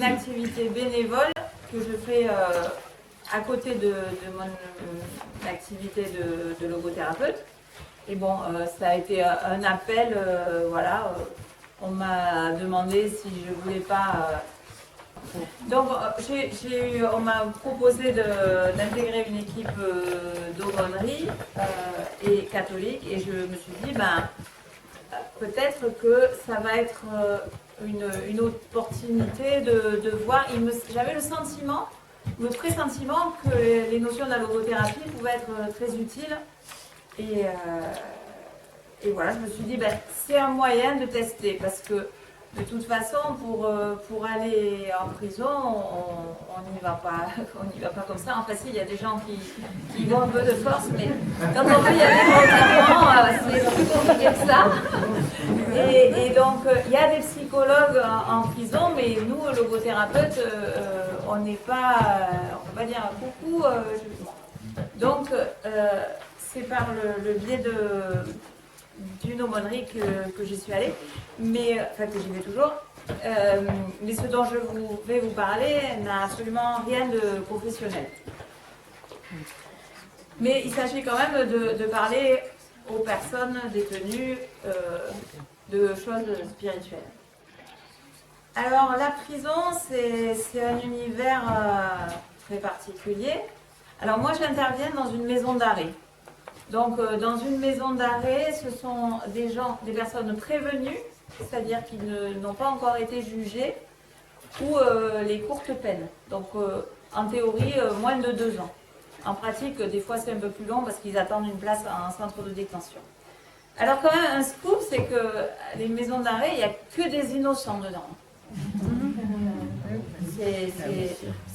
une activité bénévole que je fais à côté de mon activité de logothérapeute. Et bon, ça a été un appel, voilà. On m'a demandé si je voulais pas. Donc, on m'a proposé d'intégrer une équipe d'aumônerie et catholique, et je me suis dit, ben, peut-être que ça va être une opportunité de voir. J'avais le pressentiment que les notions de la logothérapie pouvaient être très utiles. Et voilà, je me suis dit, ben, c'est un moyen de tester, parce que de toute façon, pour aller en prison, on n'y va pas, comme ça. Enfin, si, il y a des gens qui vont un peu de force, mais quand on veut y aller volontairement, c'est plus compliqué que ça. Et donc, il y a des psychologues en prison, mais nous, logothérapeutes, on n'est pas, on peut pas dire coucou. Donc, c'est par le biais d'une aumônerie que j'y suis allée, mais, enfin que j'y vais toujours. Mais ce dont je vais vous parler n'a absolument rien de professionnel. Mais il s'agit quand même de parler aux personnes détenues de choses spirituelles. Alors la prison, c'est un univers très particulier. Alors moi j'interviens dans une maison d'arrêt. Donc, dans une maison d'arrêt, ce sont des personnes prévenues, c'est-à-dire qui n'ont pas encore été jugées, ou les courtes peines. Donc, en théorie, moins de 2 ans. En pratique, des fois, c'est un peu plus long parce qu'ils attendent une place à un centre de détention. Alors, quand même, un scoop, c'est que les maisons d'arrêt, il n'y a que des innocents dedans.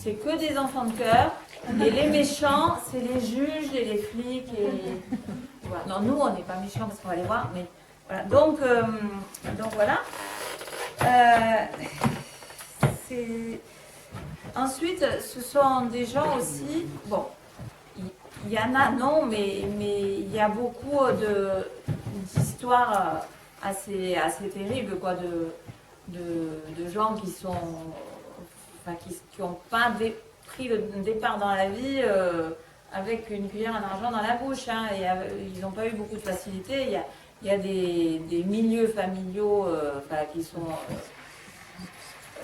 C'est que des enfants de cœur. Et les méchants, c'est les juges et les flics. Voilà. Non, nous, on n'est pas méchants parce qu'on va les voir. Mais voilà. Donc voilà. Ensuite, ce sont des gens aussi. Bon, il y en a, non, mais il y a beaucoup d'histoires assez terribles, quoi, de gens qui sont, enfin, qui ont pas pris le départ dans la vie avec une cuillère en argent dans la bouche, hein, et ils n'ont pas eu beaucoup de facilité. Il y a des milieux familiaux qui sont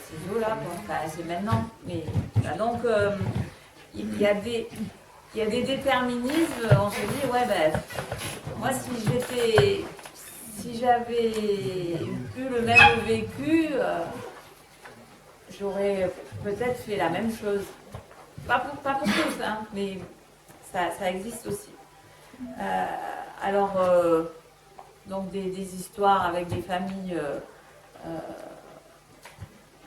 ces eaux-là, c'est maintenant. Mais donc il y a des déterminismes. On se dit, ouais, ben, moi si j'avais eu le même vécu, j'aurais peut-être fait la même chose. Pas pour tous, hein, mais ça existe aussi. Donc des histoires avec des familles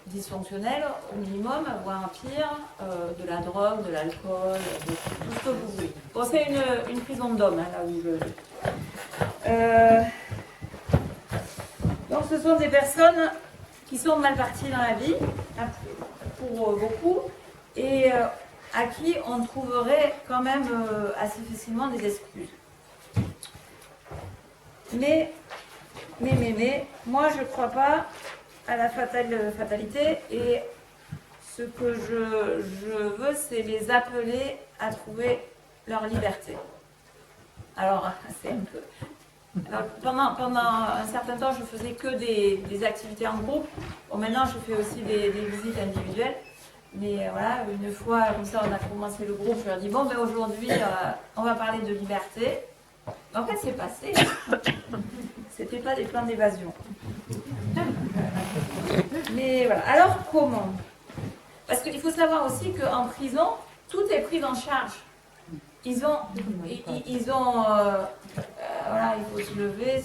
dysfonctionnelles au minimum, voire pire, de la drogue, de l'alcool, de tout ce que vous voulez. Bon, c'est une prison d'hommes, hein, là où Donc ce sont des personnes qui sont mal parties dans la vie, pour beaucoup, et à qui on trouverait quand même assez facilement des excuses. Mais, moi je ne crois pas à la fatalité, et ce que je veux, c'est les appeler à trouver leur liberté. Alors, c'est un peu... Alors, pendant un certain temps, je faisais que des activités en groupe. Bon, maintenant, je fais aussi des visites individuelles. Mais voilà, une fois, comme ça, on a commencé le groupe, je leur dis, bon, ben aujourd'hui, on va parler de liberté. En fait, c'est passé. C'était pas des plans d'évasion. Mais voilà. Alors, comment? Parce qu'il faut savoir aussi qu'en prison, tout est pris en charge. Il faut se lever,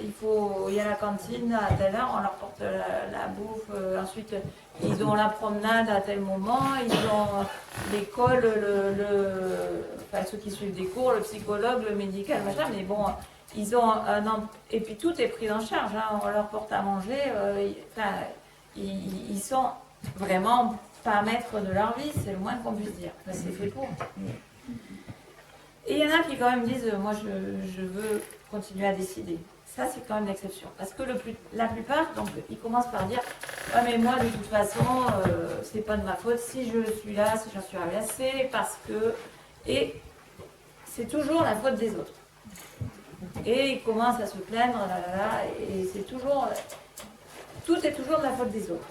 il y a la cantine à telle heure, on leur porte la bouffe, ensuite ils ont la promenade à tel moment, ils ont l'école, ceux qui suivent des cours, le psychologue, le médical, machin, mais bon, ils ont et puis tout est pris en charge, hein, on leur porte à manger, ils sont vraiment pas maîtres de leur vie, c'est le moins qu'on puisse dire. Enfin, c'est fait pour. Et il y en a qui quand même disent, moi je veux continuer à décider. ça c'est quand même l'exception. Parce que la plupart, donc, ils commencent par dire ah, mais moi de toute façon, c'est pas de ma faute si je suis là, si j'en suis arrivée là, c'est parce que. Et c'est toujours la faute des autres. Et ils commencent à se plaindre, et c'est toujours. Tout est toujours de la faute des autres.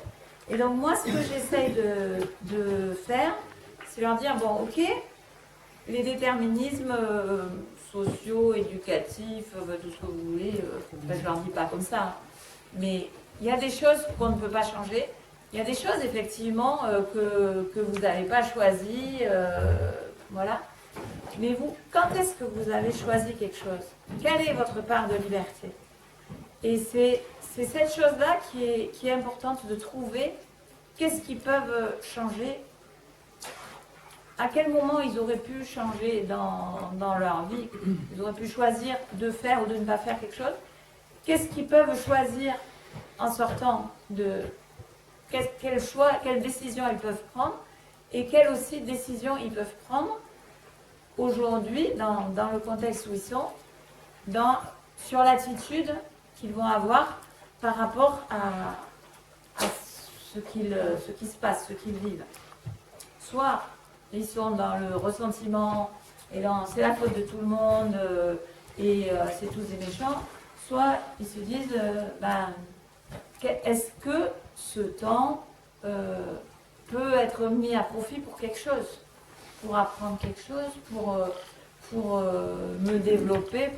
Et donc, moi, ce que j'essaye de faire, c'est leur dire bon, ok, les déterminismes sociaux, éducatifs, tout ce que vous voulez, je ne leur dis pas comme ça, hein. Mais il y a des choses qu'on ne peut pas changer. Il y a des choses, effectivement, que vous n'avez pas choisies. Voilà. Mais vous, quand est-ce que vous avez choisi quelque chose? Quelle est votre part de liberté? Et c'est cette chose-là qui est importante de trouver. Qu'est-ce qu'ils peuvent changer? À quel moment ils auraient pu changer dans leur vie? Ils auraient pu choisir de faire ou de ne pas faire quelque chose. Qu'est-ce qu'ils peuvent choisir en sortant de... Quel choix, quelles décisions ils peuvent prendre? Et quelles aussi décisions ils peuvent prendre aujourd'hui, dans le contexte où ils sont, sur l'attitude qu'ils vont avoir par rapport à ce qui se passe, ce qu'ils vivent. Soit ils sont dans le ressentiment, et c'est la faute de tout le monde, et c'est tous des méchants, soit ils se disent, est-ce que ce temps peut être mis à profit pour quelque chose, pour apprendre quelque chose, pour me développer,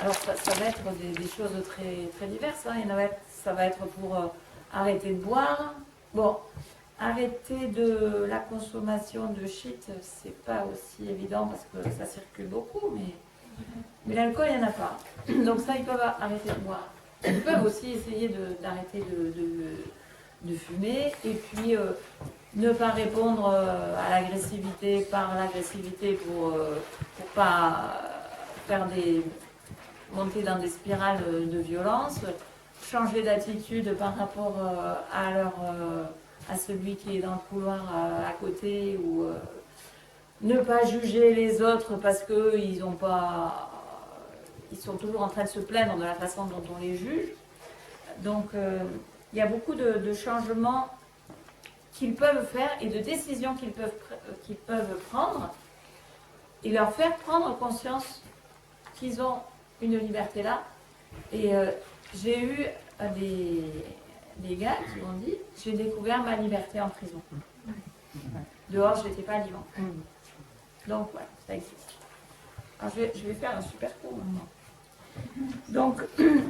alors ça va être des choses très, très diverses, hein. Ça va être pour arrêter de boire. Bon, arrêter de la consommation de shit, c'est pas aussi évident parce que ça circule beaucoup, mais l'alcool, il n'y en a pas. Donc ça, ils peuvent arrêter de boire. Ils peuvent aussi essayer d'arrêter de fumer, et puis ne pas répondre à l'agressivité par l'agressivité pour pas monter dans des spirales de violence, changer d'attitude par rapport à celui qui est dans le couloir à côté, ou ne pas juger les autres parce qu'ils sont toujours en train de se plaindre de la façon dont on les juge. Donc il y a beaucoup de changements qu'ils peuvent faire et de décisions qu'ils peuvent prendre, et leur faire prendre conscience qu'ils ont une liberté là. Et j'ai eu des gars qui m'ont dit j'ai découvert ma liberté en prison. Dehors, je n'étais pas libre. Donc voilà, ça existe. Alors je vais faire un super cours maintenant. Donc,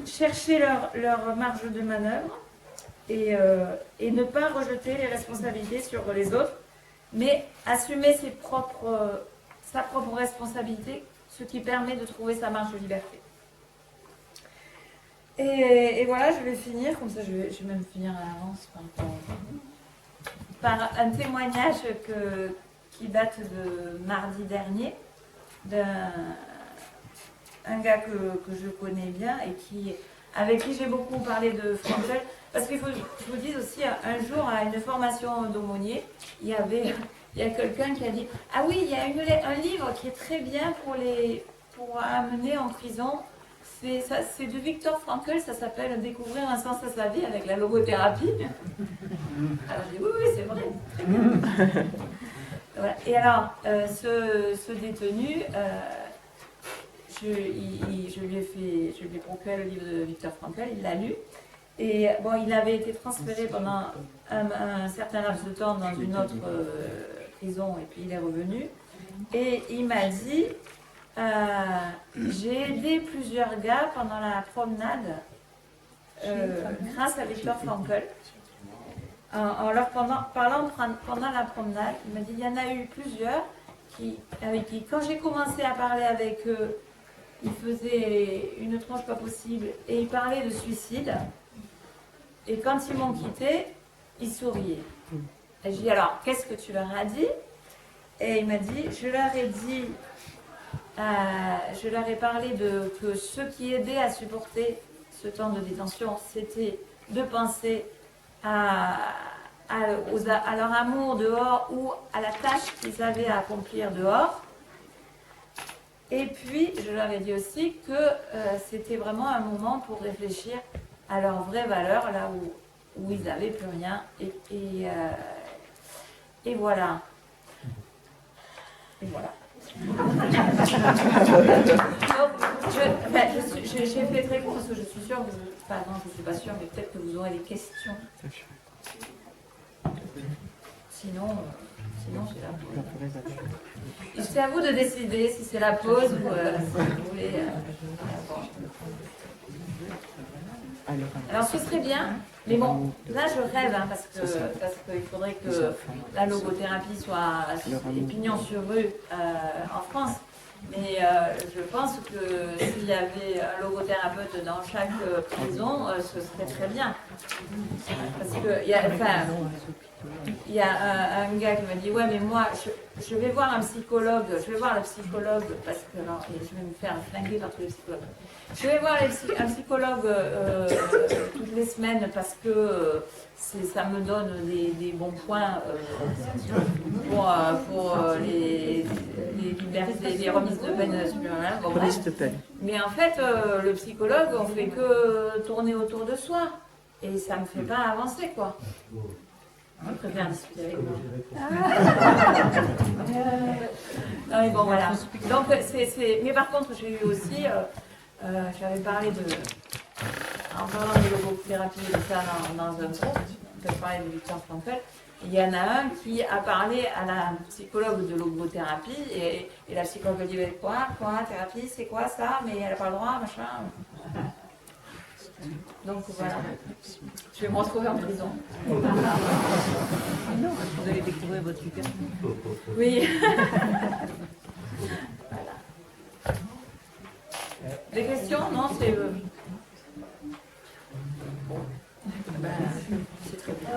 chercher leur marge de manœuvre, et ne pas rejeter les responsabilités sur les autres, mais assumer sa propre responsabilité, ce qui permet de trouver sa marge de liberté. Et voilà, je vais finir, comme ça je vais même finir à l'avance par un témoignage qui date de mardi dernier, un gars que je connais bien et avec qui j'ai beaucoup parlé de Frankl. Parce qu'il faut que je vous dise aussi, un jour à une formation d'aumônier, il y a quelqu'un qui a dit « Ah oui, il y a un livre qui est très bien pour amener en prison. C'est de Viktor Frankl, ça s'appelle « Découvrir un sens à sa vie avec la logothérapie ». Alors j'ai dit « Oui, c'est vrai, très bien ». Voilà. Et alors, ce détenu, je lui ai procuré le livre de Viktor Frankl, il l'a lu. Et bon, il avait été transféré pendant un certain laps de temps dans une autre prison, et puis il est revenu. Et il m'a dit, j'ai aidé plusieurs gars pendant la promenade grâce à Viktor Frankl. En leur parlant pendant la promenade, il m'a dit, il y en a eu plusieurs avec qui, quand j'ai commencé à parler avec eux, ils faisaient une tronche pas possible et ils parlaient de suicide. Et quand ils m'ont quitté, ils souriaient. Et je lui ai dit, alors, qu'est-ce que tu leur as dit? Et il m'a dit, je leur ai parlé que ce qui aidait à supporter ce temps de détention, c'était de penser à leur amour dehors ou à la tâche qu'ils avaient à accomplir dehors. Et puis, je leur ai dit aussi que c'était vraiment un moment pour réfléchir à leurs vraies valeurs, là où ils n'avaient plus rien. Et voilà. Et voilà. Donc, j'ai fait très court parce que je suis sûre, enfin non, je ne suis pas sûre, mais peut-être que vous aurez des questions. Sinon c'est la pause. C'est à vous de décider si c'est la pause ou si vous voulez. Alors ce serait bien, mais bon, là je rêve parce qu'il faudrait que la logothérapie soit pignon sur rue en France. Mais je pense que s'il y avait un logothérapeute dans chaque prison, ce serait très bien. Parce que il y a un gars qui m'a dit ouais mais moi je vais voir un psychologue, je vais voir le psychologue parce que alors, je vais me faire flinguer par tous les psychologues. Je vais voir un psychologue toutes les semaines parce que ça me donne des bons points pour les libertés, les remises de peine supplémentaires. Bon, mais en fait, le psychologue, on fait que tourner autour de soi et ça me fait pas avancer quoi. Je préfère discuter avec moi. Non mais bon voilà. Donc mais par contre j'ai eu aussi, j'avais parlé en parlant de logothérapie et de ça dans un groupe, je parlais de Victor Frankl. Il y en a un qui a parlé à la psychologue de logothérapie et la psychologue dit quoi thérapie c'est quoi ça, mais elle n'a pas le droit machin. Donc voilà, je vais me retrouver en prison. Vous allez découvrir votre super. Oui. Voilà. Des questions? Non, c'est... c'est très bien.